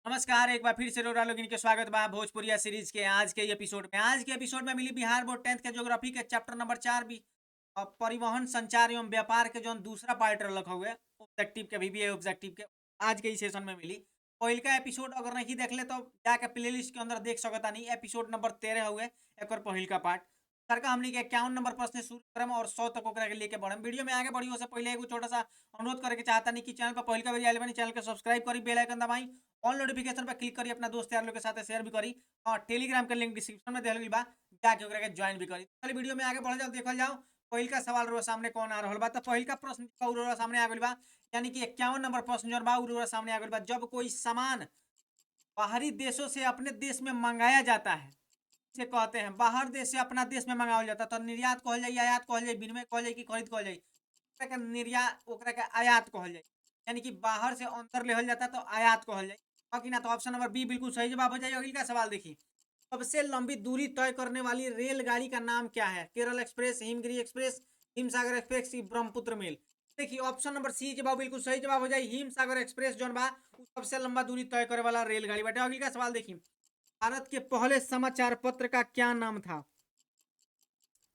नमस्कार, एक बार फिर से रोरा लोगिन के स्वागत बा भोजपुरिया सीरीज के आज के एपिसोड में मिली बिहार बोर्ड 10th के ज्योग्राफी के चैप्टर नंबर 4 भी परिवहन संचार एवं व्यापार के जौन दूसरा पार्ट रख हुए ऑब्जेक्टिव के बीबीए ऑब्जेक्टिव के आज के इस सेशन में मिली। पहिलका एपिसोड अगर नहीं देख ले तो जाके प्लेलिस्ट के अंदर देख सकता नहीं। एपिसोड नंबर 13 हुए एक पहिलका पार्ट सर का हमने के 51 नंबर प्रश्न शुरू करम और 100 तक ओकरा के लेके बढ़म। वीडियो में आगे बढ़ी से पहले एगो छोटा सा अनुरोध करके चाहता नहीं कि चैनल पर पहिलका बार आइल बानी चैनल के सब्सक्राइब करी, बेल आइकन दबाई, ऑल नोटिफिकेशन पर क्लिक करी, अपना दोस्त यार लोग के साथ शेयर भी करी और टेलीग्राम के लिंक डिस्क्रिप्शन में दिहल गइल बा, जाके ओकरा के ज्वाइन भी करी। चलिए वीडियो में आगे बढ़ जाओ, देखल जाओ पहिलका सवाल रो सामने कौन आ रहल बा। तो पहिलका प्रश्न रो सामने आ गइल बा, यानी कि 51 नंबर प्रश्न जो बा रो सामने आ गइल बा। जब कोई सामान बाहरी देशों से अपने देश में मंगाया जाता है, से कहते हैं बाहर देश से अपना देश में मंगावल जाता, तो निर्यात कहल जाए, आयात कहल जाए, विनिमय कहल जाए कि खरीद कहल जाए। ओकरा के निर्यात ओकरा के आयात कहल जाए, यानी कि बाहर से अंदर लेहल जाता तो आयात कहल जाए। बाकी ना तो ऑप्शन नंबर बी बिल्कुल सही जवाब हो जाए। अगली का सवाल देखिए, सबसे लंबी दूरी तय करने वाली रेलगाड़ी का नाम क्या है? Kerala express, Himgiri express, Himsagar express की ब्रह्मपुत्र मेल। देखिए ऑप्शन नंबर सी जवाब बिल्कुल सही जवाब हो जाए। हिमसागर एक्सप्रेस जो बा सबसे लंबा दूरी तय करे वाला रेलगाड़ी बाटे। अगली का सवाल देखिए, भारत के पहले समाचार पत्र का क्या नाम था?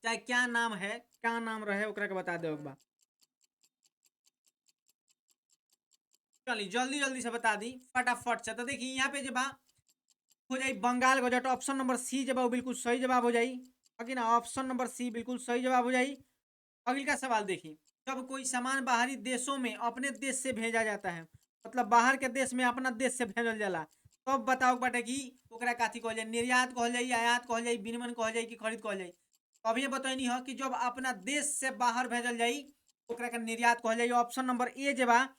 चाहे क्या नाम है, क्या नाम रहे ओकरा के बता दे एक बार। चलिए जल्दी जल्दी से बता दी फटाफट से। तो देखिए यहाँ पे जब हो जाए Bengal gazette, option number C जवाब बिल्कुल सही जवाब हो जाए। अगे ना ऑप्शन नंबर सी बिल्कुल सही जवाब हो जाए। अगली का सवाल देखिए, जब कोई सामान बाहरी देशों में अपने देश से भेजा जाता है, मतलब बाहर के देश में अपना देश से भेजल जाला, तो बताओ बाटे कि ओकरा काथी कहल जाए? निर्यात कहल जाए, आयात कहल जाए, विनिमय कहल जाए कि खरीद कहल जाए। तो अभी बतैनी हो कि जब अपना देश से बाहर भेजल जाई ओकरा के निर्यात कहल जाए। ऑप्शन नंबर ए जवाब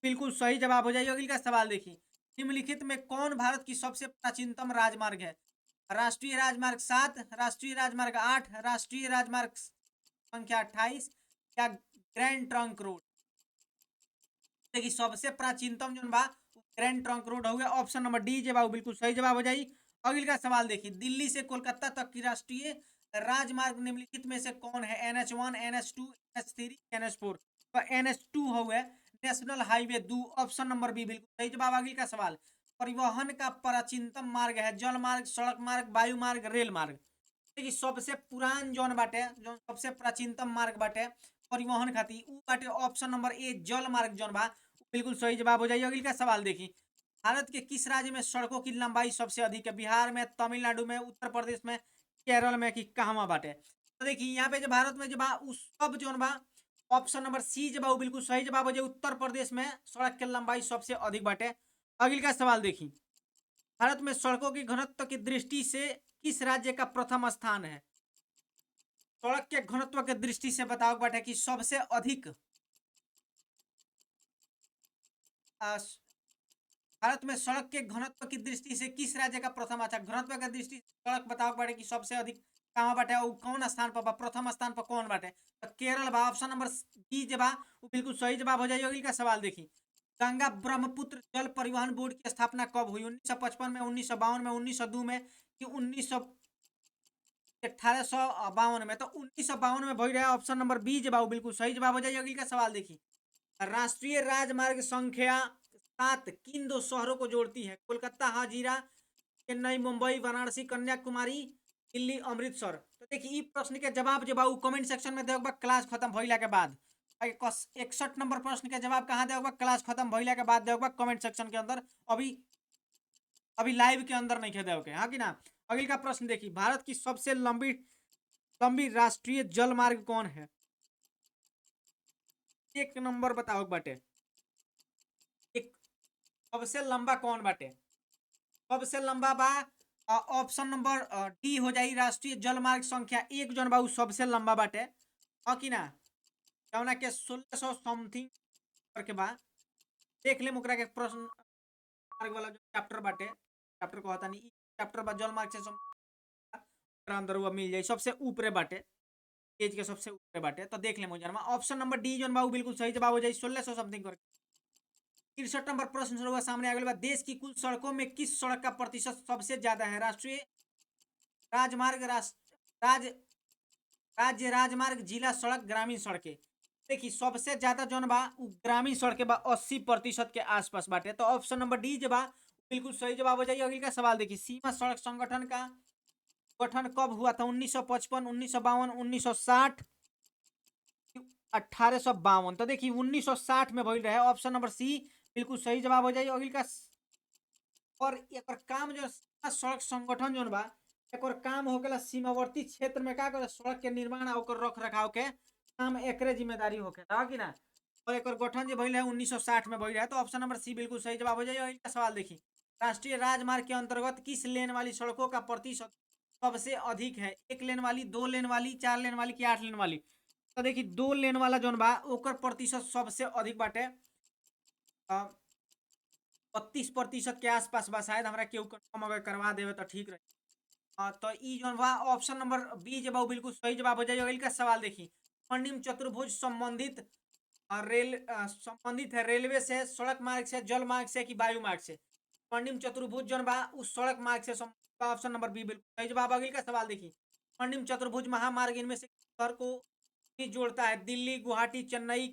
बिल्कुल सही जवाब हो जाए। अगली का सवाल देखिए, निम्नलिखित में कौन भारत की सबसे प्राचीनतम राजमार्ग है? राष्ट्रीय राजमार्ग 7, राष्ट्रीय राजमार्ग 8, राष्ट्रीय राजमार्ग संख्या 28 या ग्रैंड ट्रंक रोड? देखिए सबसे प्राचीनतम जो बा ग्रैंड ट्रंक रोड हो गया। ऑप्शन नंबर डी जवाब बिल्कुल सही जवाब हो जाए। अगली का सवाल देखिए, दिल्ली से कोलकाता तक की राष्ट्रीय राजमार्ग निम्नलिखित में से कौन है? NH1, NH2, NH3, NH4? तो NH2 हो गया, national highway 2। Option number B बिल्कुल सही जवाब। अगली का सवाल, परिवहन का प्राचीनतम मार्ग है जल मार्ग, सड़क मार्ग, वायु मार्ग, रेल मार्ग? देखिए सबसे पुरान जौन बाटे, जो सबसे प्राचीनतम मार्ग बाटे परिवहन खातिर उ बाटे ऑप्शन नंबर ए जल मार्ग जौन बा बिल्कुल सही जवाब हो जाइए। अगली का सवाल देखिए, भारत के किस राज्य में सड़कों की लंबाई सबसे अधिक है? बिहार में, तमिलनाडु में, उत्तर प्रदेश में, केरल में कि कहवा बाटे? तो देखिए यहाँ पे जो भारत में जो बा उस सब जौन बा ऑप्शन नंबर सी जवाब बिल्कुल सही जवाब हो जाए। उत्तर प्रदेश में सड़क की लंबाई सबसे अधिक बाटे। अगली का सवाल देखिए, भारत में सड़कों की घनत्व की दृष्टि से किस राज्य का प्रथम स्थान है? सड़क के घनत्व के दृष्टि से बताओ बाटे कि सबसे अधिक भारत में सड़क के घनत्व की दृष्टि से किस राज्य का प्रथम? अच्छा घनत्व के दृष्टि से सड़क बताओ बाटे कि सबसे अधिक कहाँ बाटे और कौन स्थान पर बा? प्रथम स्थान पर कौन बाटे? तो केरल बा। ऑप्शन नंबर बी जबा वो बिल्कुल सही जवाब हो जाएगी। अगली का सवाल देखिए, गंगा ब्रह्मपुत्र जल परिवहन बोर्ड की स्थापना कब हुई? 1955 में, 1952 में, 1902 में कि 1852 में? तो 1952 में भई रहा। ऑप्शन नंबर बी जवाब बिल्कुल सही जवाब हो जाएगी। अगली का सवाल देखिए, राष्ट्रीय राजमार्ग संख्या 7 किन दो शहरों को जोड़ती है? कोलकाता हाजीरा, चेन्नई मुंबई, वाराणसी कन्याकुमारी, दिल्ली अमृतसर? तो देखिए प्रश्न के जवाब जब कमेंट सेक्शन में देगा क्लास खत्म भइला के बाद। 61 नंबर प्रश्न के जवाब कहाँ देगा? क्लास खत्म भइला के बाद देगा कमेंट सेक्शन के अंदर। अभी अभी लाइव के अंदर नहीं खेदे होके, हाँ कि ना। अगली का प्रश्न देखिए, भारत की सबसे लंबी लंबी राष्ट्रीय जल मार्ग कौन है? एक नंबर बताओ बाटे, एक सबसे लंबा कौन बाटे? सबसे लंबा बा ऑप्शन नंबर डी हो जाई, राष्ट्रीय जल मार्ग संख्या 1 जौन बा उ सबसे लंबा बाटे, हाँ कि ना। जौना के 1600 समथिंग करके बा। देख ले ओकरा के प्रश्न मार्ग वाला जो चैप्टर बाटे, चैप्टर कहता नहीं चैप्टर बा जल मार्ग से अंदर हुआ मिल जाए, सबसे ऊपरे बाटे, पेज के सबसे ऊपरे बाटे। तो देख ले मुझे ऑप्शन नंबर डी जौन बा उ बिल्कुल सही जवाब हो जाए। 1600 समथिंग करके 63 नंबर प्रश्न हुआ सामने आ गया, देश की कुल सड़कों में किस सड़क का प्रतिशत सबसे ज्यादा है? राष्ट्रीय राजमार्ग, राज्य राजमार्ग, जिला सड़क, ग्रामीण सड़कें? देखिए सबसे ज्यादा जौन बा उ ग्रामीण सड़कें बा 80% के आसपास बाटे। तो ऑप्शन नंबर डी जे बा बिल्कुल सही जवाब हो जाइए। अगले का सवाल देखिए, सीमा सड़क संगठन का गठन कब हुआ था? 1955, 1952, 1960, 1852। तो देखिए 1960 में भइल रहे। ऑप्शन नंबर सी बिल्कुल सही जवाब हो जाइए। अगले का और एकर काम जो सीमा सड़क संगठन जोन बा, एकर काम होकेला सीमावर्ती क्षेत्र में का करे, सड़क के निर्माण और ओकर रख रखाव के काम एकरे जिम्मेदारी होखेला, है कि ना? और एकर गठन जो भइल है 1960 में भइल है। तो ऑप्शन नंबर सी बिल्कुल सही जवाब हो जाइए। अगला सवाल देखिए, राष्ट्रीय राजमार्ग के अंतर्गत किस लेन वाली सड़कों का प्रतिशत सबसे अधिक है? 1 लेन वाली, 2 लेन वाली, 4 लेन वाली कि 8 लेन वाली? तो देखिए 2 लेन वाला जोन बा ओकर प्रतिशत सबसे अधिक बाटे। 32% के आसपास बा। शायद हमरा केहू कंफर्म अगर करवा देवे तो ठीक रहे। तो ई जोन बा ऑप्शन नंबर बी जे बा उ बिल्कुल सही जवाब हो जाइए। अगले का सवाल देखिए, स्वर्णिम चतुर्भुज संबंधित है रेलवे से, सड़क मार्ग से, जल मार्ग से कि वायु मार्ग से? स्वर्णिम चतुर्भुज जोन बा उस सड़क मार्ग से संबंधित बा। ऑप्शन नंबर बी बिल्कुल सही जवाब। अगले का सवाल देखिए, स्वर्णिम चतुर्भुज महामार्ग इनमें से किस शहर को भी जोड़ता है? दिल्ली, गुवाहाटी, चेन्नई?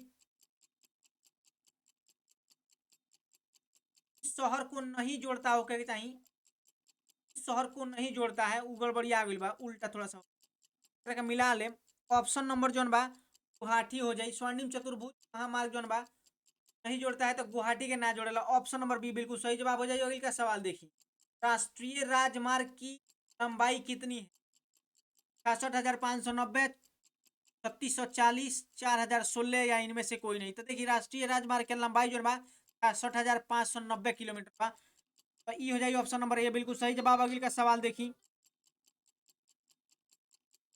इस शहर को नहीं जोड़ता हो के चाहिए, शहर को नहीं जोड़ता है, उ गड़बड़िया गइल बा, उल्टा थोड़ा सा एकरा के मिला ले। ऑप्शन नंबर जोन बा गुवाहाटी हो जाई। स्वर्णिम चतुर्भुज महामार्ग जोन बा नहीं जोड़ता है तो गुवाहाटी के ना जोड़ेला। ऑप्शन नंबर बी बिल्कुल सही जवाब हो जाएगा। अगले का सवाल देखिए, राष्ट्रीय राजमार्ग की लंबाई कितनी है? 66,590, 3640, 4016 या इनमें से कोई नहीं? तो देखिए राष्ट्रीय राजमार्ग के लंबाई जो बा 66,590 किलोमीटर बा। तो ई हो जाएगी ऑप्शन नंबर ए बिल्कुल सही जवाब। अगले का सवाल देखी,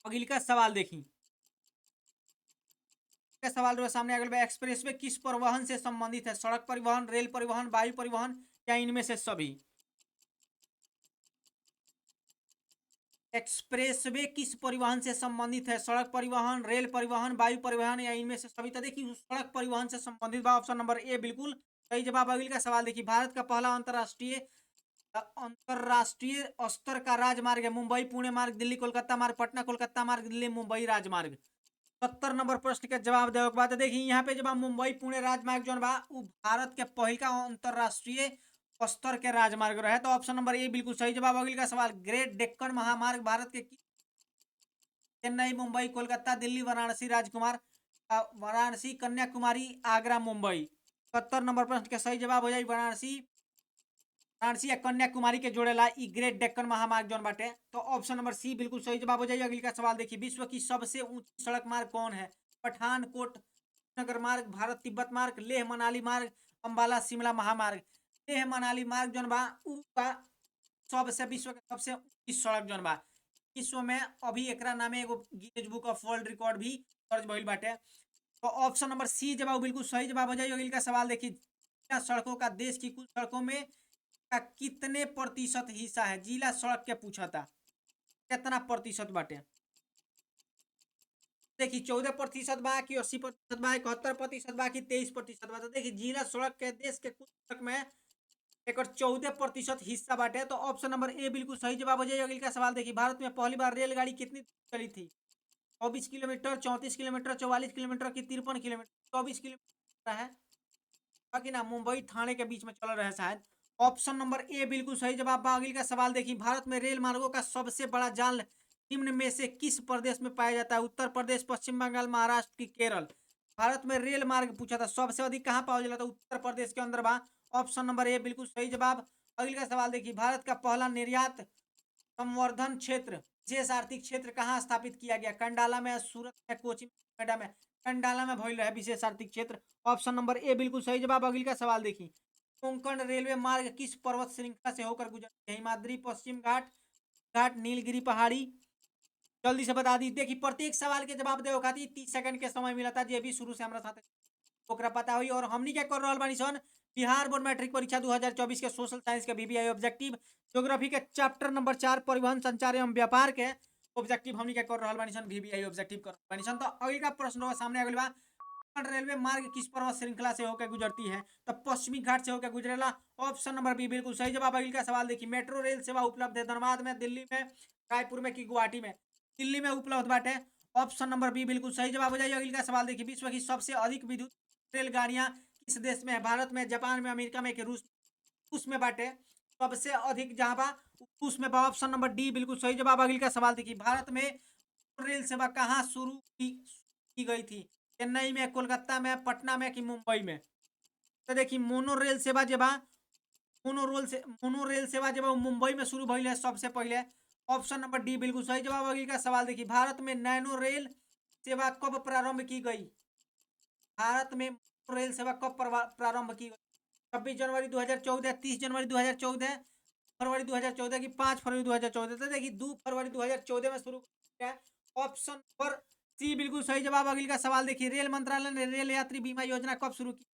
अगले का सवाल देखी का सवाल जो सामने अगले एक्सप्रेसवे किस परिवहन से संबंधित है? सड़क परिवहन, रेल परिवहन, वायु परिवहन या इनमें से सभी? एक्सप्रेसवे किस परिवहन से संबंधित है? सड़क परिवहन, रेल परिवहन, वायु परिवहन या इनमें से सभी? तो देखिए सड़क परिवहन से संबंधित बा। ऑप्शन नंबर ए बिल्कुल सही जवाब। अगले का सवाल देखिए, भारत का पहला अंतरराष्ट्रीय स्तर का राजमार्ग है? मुंबई पुणे मार्ग, दिल्ली कोलकाता मार्ग, पटना कोलकाता मार्ग, दिल्ली मुंबई राजमार्ग? 70 नंबर प्रश्न के जवाब देवे के बाद देखिए यहाँ पे जब मुंबई पुणे राजमार्ग जो बा उ भारत के पहल का अंतरराष्ट्रीय स्तर के राजमार्ग रहे। तो ऑप्शन नंबर ए बिल्कुल सही जवाब। अगले का सवाल, ग्रेट डेक्कन महामार्ग भारत के चेन्नई, मुंबई, कोलकाता, दिल्ली, वाराणसी, वाराणसी, कन्याकुमारी, आगरा, मुंबई? 70 नंबर प्रश्न के सही जवाब हो जाए वाराणसी। वाराणसी या कन्याकुमारी के जोड़ेला ई ग्रेट डेक्कन महामार्ग जोन बाटे। तो ऑप्शन नंबर सी बिल्कुल सही जवाब हो जाइए। अगले का सवाल देखिए, विश्व की सबसे ऊंची सड़क मार्ग कौन है? पठानकोट नगर मार्ग, भारत तिब्बत मार्ग, लेह मनाली मार्ग, अंबाला शिमला महामार्ग? लेह मनाली मार्ग जोन बा उ बा सबसे विश्व के सबसे ऊंची सड़क जोन बा। विश्व में अभी एकरा नामे एगो Guinness book of world record भी दर्ज भइल बाटे। तो ऑप्शन नंबर सी जवाब बिल्कुल सही जवाब हो जाइए। अगले का सवाल देखिए, सड़कों का देश की कुल सड़कों में का कितने प्रतिशत हिस्सा है? जिला सड़क के पूछा था कितना प्रतिशत बाटे? देखिए 14% बा कि 80% बा, 71% बा कि 23% बा? तो देखिए जिला सड़क के देश के कुल सड़क में एक 14% हिस्सा बाटे। तो ऑप्शन नंबर ए बिल्कुल सही जवाब हो जाइए। अगले का सवाल देखिए, भारत में पहली बार रेलगाड़ी कितनी चली थी? 24 किलोमीटर, 34 किलोमीटर, 44 किलोमीटर की 53 किलोमीटर? 24 किलोमीटर है, बाकी ना मुंबई थाने के बीच में चल रहा है शायद। ऑप्शन नंबर ए बिल्कुल सही जवाब बा। अगले का सवाल देखिए, भारत में रेल मार्गों का सबसे बड़ा जाल निम्न में से किस प्रदेश में पाया जाता है? उत्तर प्रदेश, पश्चिम बंगाल, महाराष्ट्र की केरल? भारत में रेल मार्ग पूछा था सबसे अधिक कहाँ पाया जाता है? उत्तर प्रदेश के अंदर बा। ऑप्शन नंबर ए बिल्कुल सही जवाब। अगले का सवाल देखिए, भारत का पहला निर्यात संवर्धन क्षेत्र, विशेष आर्थिक क्षेत्र कहाँ स्थापित किया गया? कंडाला में, सूरत में, कोची, नोएडा में? कंडाला में भइल रहे विशेष आर्थिक क्षेत्र। ऑप्शन नंबर ए बिल्कुल सही जवाब। अगले का सवाल देखिए, कोंकण रेलवे मार्ग किस पर्वत श्रृंखला से होकर गुजरती है? हिमाद्री, पश्चिम घाट, घाट नीलगिरी पहाड़ी? जल्दी से बता दी। देखिए प्रत्येक सवाल के जवाब देवे खातिर 30 सेकंड के समय मिला था, जे भी शुरू से हमारा साथ ओकरा पता हुई। और हमनी क्या कर रहल बानी सन, बिहार बोर्ड मैट्रिक परीक्षा 2024 के सोशल साइंस के वीवीआई ऑब्जेक्टिव, ज्योग्राफी के चैप्टर नंबर 4 परिवहन संचार एवं व्यापार के ऑब्जेक्टिव हमनी क्या कर रहल बानी सन, वीवीआई ऑब्जेक्टिव कर रहल बानी सन। तो अगले का प्रश्न सामने अगले बा, रेलवे मार्ग किस पर्वत श्रृंखला से होकर गुजरती है? तो पश्चिमी घाट से होकर गुजरेला। ऑप्शन नंबर बी बिल्कुल सही जवाब। अगले का सवाल देखिए, मेट्रो रेल सेवा उपलब्ध है धनबाद में, दिल्ली में, रायपुर में कि गुवाहाटी में? दिल्ली में उपलब्ध बाटे। ऑप्शन नंबर बी बिल्कुल सही जवाब हो जाइए। अगले का सवाल देखिए, विश्व की सबसे अधिक विद्युत रेलगाड़ियां किस देश में है? भारत में, जापान में, अमेरिका में कि रूस में बाटे? सबसे अधिक जहाँ बा उसमें बा ऑप्शन नंबर डी बिल्कुल सही जवाब। अगली का सवाल देखिए, भारत में रेल सेवा कहाँ शुरू की गई थी? चेन्नई में, कोलकाता में, पटना में कि मुंबई में? तो देखिए मोनो रेल सेवा जे बा मोनो रेल सेवा जब मुंबई में शुरू भइल है सबसे पहले। ऑप्शन नंबर डी बिल्कुल सही जवाब। अगली का सवाल देखिए, भारत में नैनो रेल सेवा कब प्रारंभ की गई? भारत में रेल सेवा कब प्रारंभ की गई? 26 जनवरी 2014, 30 जनवरी 2014, फरवरी 2014 की 5 फरवरी 2014? तो देखिए 2 फरवरी 2014 में शुरू किया है। ऑप्शन नंबर सी बिल्कुल सही जवाब। अगली का सवाल देखिए, रेल मंत्रालय ने रेल यात्री बीमा योजना कब शुरू की?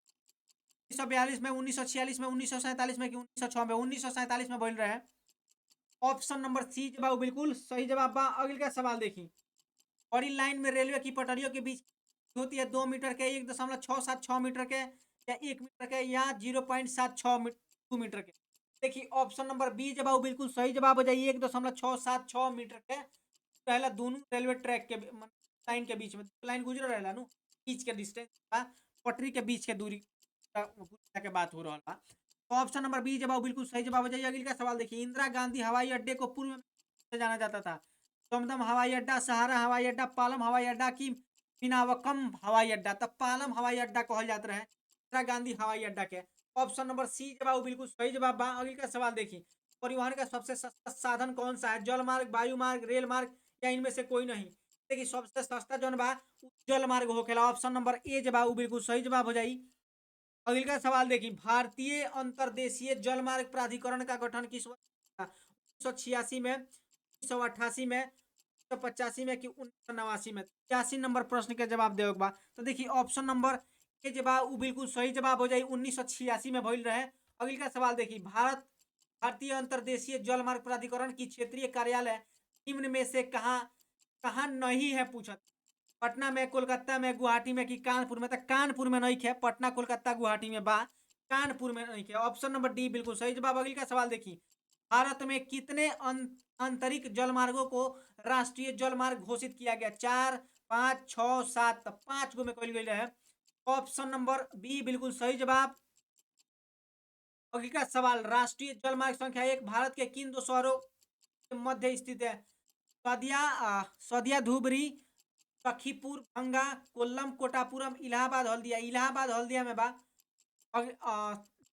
1942 में, 1946 में, 1947 में कि 1906 में? 1947 में बोल रहे हैं। ऑप्शन नंबर सी जवाब बिल्कुल सही जवाब बा। अगली का सवाल देखिए, बड़ी लाइन में रेलवे की पटरियों के बीच होती है 2 मीटर के, 1.676 मीटर के, या 1 मीटर के, या 0.76 2 मीटर के? देखिए ऑप्शन नंबर बी जवाब बिल्कुल सही जवाब हो जाइए। 1.676 मीटर के पहला दोनों रेलवे ट्रैक के लाइन के बीच में लाइन गुजर रहा नु बीच के डिस्टेंस पटरी के बीच के दूरी के बात हो रहा है। तो ऑप्शन नंबर बी जवाब बिल्कुल सही जवाब हो जाइए। अगली का सवाल देखिए, इंदिरा गांधी हवाई अड्डे को पूर्व में से जाना जाता था? दमदम हवाई अड्डा, सहारा हवाई अड्डा, पालम हवाई अड्डा की मीनावकम हवाई अड्डा? तब पालम हवाई अड्डा कहल जाता है इंदिरा गांधी हवाई अड्डा के। ऑप्शन नंबर सी जवाब बिल्कुल सही जवाब बा। अगली का सवाल देखिए, परिवहन का सबसे सस्ता साधन कौन सा है? जल मार्ग, वायु मार्ग, रेल मार्ग, या इनमें से कोई नहीं? देखिए सबसे सस्ता जौन बा जल मार्ग होखेला। ऑप्शन नंबर ए जवाब बिल्कुल सही जवाब हो जाई। अगली का सवाल देखिए, भारतीय अंतर्देशीय जलमार्ग प्राधिकरण का गठन किस वर्ष हुआ था? 1986 में, 1988 में, 1985 में कि 1989 में? 86 नंबर प्रश्न के जवाब देवे के बा। तो देखिए ऑप्शन नंबर ए जवाब वो बिल्कुल सही जवाब हो जाए। 1986 में भइल रहे। अगली का सवाल देखिए, भारतीय अंतर्देशीय जलमार्ग प्राधिकरण की क्षेत्रीय कार्यालय निम्न में से कहाँ कहाँ नहीं है पूछत? पटना में, कोलकाता में, गुवाहाटी में कि कानपुर में? तो कानपुर में नहीं है, पटना, कोलकाता, गुवाहाटी में बा, कानपुर में नहीं है। ऑप्शन नंबर डी बिल्कुल सही जवाब। अगली का सवाल देखिए, भारत में कितने आंतरिक जलमार्गों को राष्ट्रीय जलमार्ग घोषित किया गया? 4, 5, 6, 7? 5 गो में कहल गई है। ऑप्शन नंबर बी बिल्कुल सही जवाब। अगली का सवाल, राष्ट्रीय जलमार्ग संख्या 1 भारत के किन दो शहरों के मध्य स्थित है? सदिया धुबरी, सखीपुर भंगा, कोल्लम कोटापुरम, इलाहाबाद हल्दिया? इलाहाबाद हल्दिया में बा।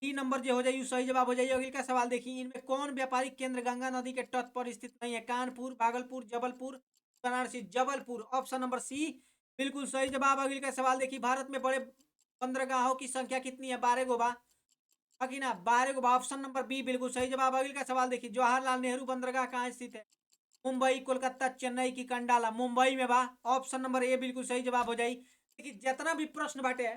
डी नंबर जो हो जाइए सही जवाब हो जाइए। अगली का सवाल देखिए, इनमें कौन व्यापारिक केंद्र गंगा नदी के तट पर स्थित नहीं है? Kanpur, Bhagalpur, Jabalpur, Varanasi? Jabalpur. Option number C बिल्कुल सही जवाब। अगली का सवाल देखिए, भारत में बड़े बंदरगाहों की संख्या कितनी है? 12 गो बा। बाकी ना 12 गो बा। ऑप्शन नंबर बी बिल्कुल सही जवाब। अगली का सवाल देखिए, जवाहरलाल नेहरू बंदरगाह कहाँ स्थित है? मुंबई, कोलकाता, चेन्नई की कंडाला? मुंबई में बा। ऑप्शन नंबर ए बिल्कुल सही जवाब हो जाई। देखिए जितना भी प्रश्न बाटे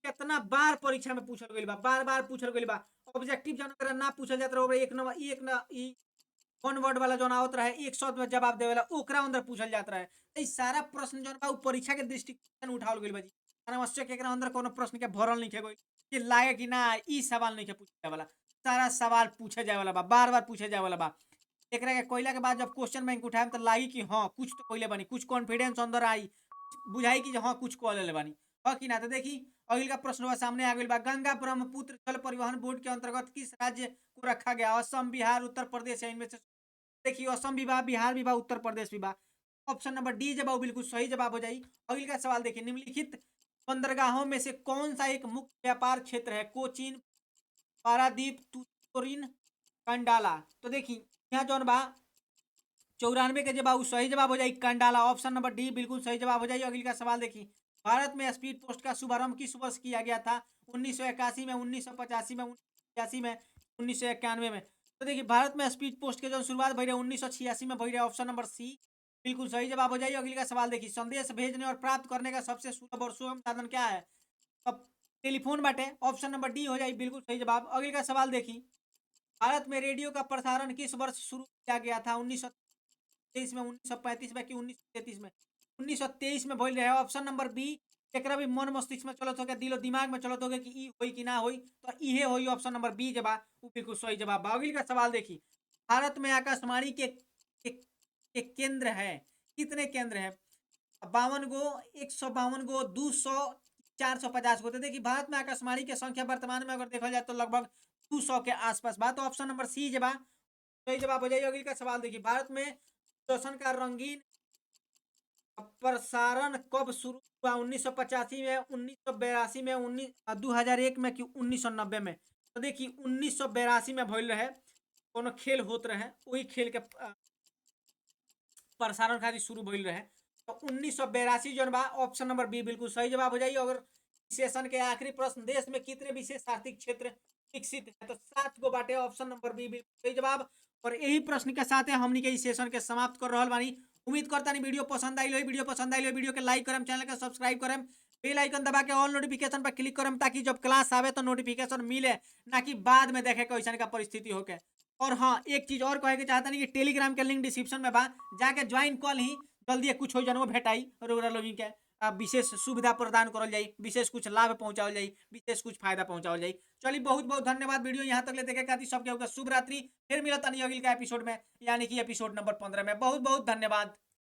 कितना बार परीक्षा में पूछल गइल बा, बार बार पूछल गइल बा। ऑब्जेक्टिव जन अगर ना पूछल जात रहे एक नंबर एक ना ई वन वर्ड वाला जौन आवत रहे 100 में जवाब देवेला ओकरा अंदर पूछल जात रहे। तो ई सारा प्रश्न जौन बा परीक्षा के दृष्टिकोण उठावल गइल बा जी। अनावश्यक एकरा अंदर कोनो प्रश्न के भरल नहीं गइल कि लागे कि ना ई सवाल नहीं के पूछे जाए वाला। सारा सवाल पूछे जाए वाला बा, बार बार पूछे जाए वाला बा। एकरा के कोइला के बाद जब क्वेश्चन बैंक उठाएम तो लागी कि हाँ कुछ तो कोइले बानी, कुछ कॉन्फिडेंस अंदर आई, बुझाई कि हाँ कुछ कॉल ले बानी। हाँ कि ना? तो देखी अगली का प्रश्न सामने आ गई बा, गंगा ब्रह्मपुत्र जल परिवहन बोर्ड के अंतर्गत किस राज्य को रखा गया? असम, बिहार, उत्तर प्रदेश या इनमें से? देखिए असम भी बा, बिहार भी बा, उत्तर प्रदेश भी बा। ऑप्शन नंबर डी जवाब बिल्कुल सही जवाब हो जाई। अगली का सवाल देखिए, निम्नलिखित बंदरगाहों में से कौन सा एक मुख्य व्यापार क्षेत्र है? कोचीन, पारादीप, तूतुकुड़ीन, कंडाला? तो देखिए यहाँ जौन बा 94 के जवाब सही जवाब हो जाए कंडाला। ऑप्शन नंबर डी बिल्कुल सही जवाब हो जाए। अगली का सवाल देखिए, भारत में स्पीड पोस्ट का शुभारंभ किस वर्ष किया गया था? 1981 में, 1985 में, 1986 में, 1991 में? तो देखिए भारत में स्पीड पोस्ट के जो शुरुआत भई रहे 1986 में भई रहे। ऑप्शन नंबर सी बिल्कुल सही जवाब हो जाइए। अगली का सवाल देखिए, संदेश भेजने और प्राप्त करने का सबसे सुलभ और सुगम साधन क्या है? अब टेलीफोन बाटे। ऑप्शन नंबर डी हो जाए बिल्कुल सही जवाब। अगली का सवाल देखिए, भारत में रेडियो का प्रसारण किस वर्ष शुरू किया गया था? 1923 में, 1935 में कि 1933 में? 1923 में भइल रहे। ऑप्शन नंबर बी एकरा भी मन मस्तिष्क में चलत होगा, दिलो दिमाग में चलत होगा कि ई होई कि ना होई, तो इहे होई ऑप्शन नंबर बी जवाब वो बिल्कुल सही जवाब बा। अगली का सवाल देखिए, भारत में आकाशवाणी के केंद्र है कितने केंद्र हैं? 52 गो, 152 गो, 200, 450 गो? तो देखिए भारत में आकाशवाणी की संख्या वर्तमान में अगर देखा जाए तो लगभग 200 के आसपास बा। तो ऑप्शन नंबर सी जे बा सही जवाब हो जाइए। अगली का सवाल देखिए, भारत में दूरदर्शन का रंगीन प्रसारण कब शुरू हुआ? 1985 में, 1982 में, 2001 में कि 1990 में? तो देखिए 1982 में भइल रहे, कोनो खेल होत रहे, वही खेल के प्रसारण खातिर शुरू भइल रहे। तो 1982 जौन बा ऑप्शन नंबर बी बिल्कुल सही जवाब हो जाइए। अगर सेशन के आखिरी प्रश्न, देश में कितने विशेष आर्थिक क्षेत्र विकसित है? तो 7 गो बाटे। ऑप्शन नंबर बी बिल्कुल सही जवाब। और यही प्रश्न के साथ हमनी के इस सेशन के समाप्त कर रहल बानी। उम्मीद करता नहीं वीडियो पसंद आई हो। वीडियो पसंद आई हो, वीडियो के लाइक करम, चैनल के सब्सक्राइब करम, बेल आइकन दबा के ऑल नोटिफिकेशन पर क्लिक करम, ताकि जब क्लास आवे तो नोटिफिकेशन मिले, ना कि बाद में देखे कैसन का परिस्थिति होके। और हाँ, एक चीज और कहे के चाहता नहीं कि टेलीग्राम के लिंक डिस्क्रिप्शन में बा, जाके ज्वाइन कॉल ही जल्दी कुछ हो जन्म भेटाई और ओकरा लोगन के विशेष सुविधा प्रदान करल जाई, विशेष कुछ लाभ पहुंचाओल जाई, विशेष कुछ फायदा पहुंचाओल जाई। चलिए बहुत बहुत धन्यवाद वीडियो यहाँ तक ले देखे खातिर। सबके शुभ रात्रि। फिर मिलता नहीं अगली का एपिसोड में, यानी कि एपिसोड नंबर 15 में। बहुत बहुत धन्यवाद।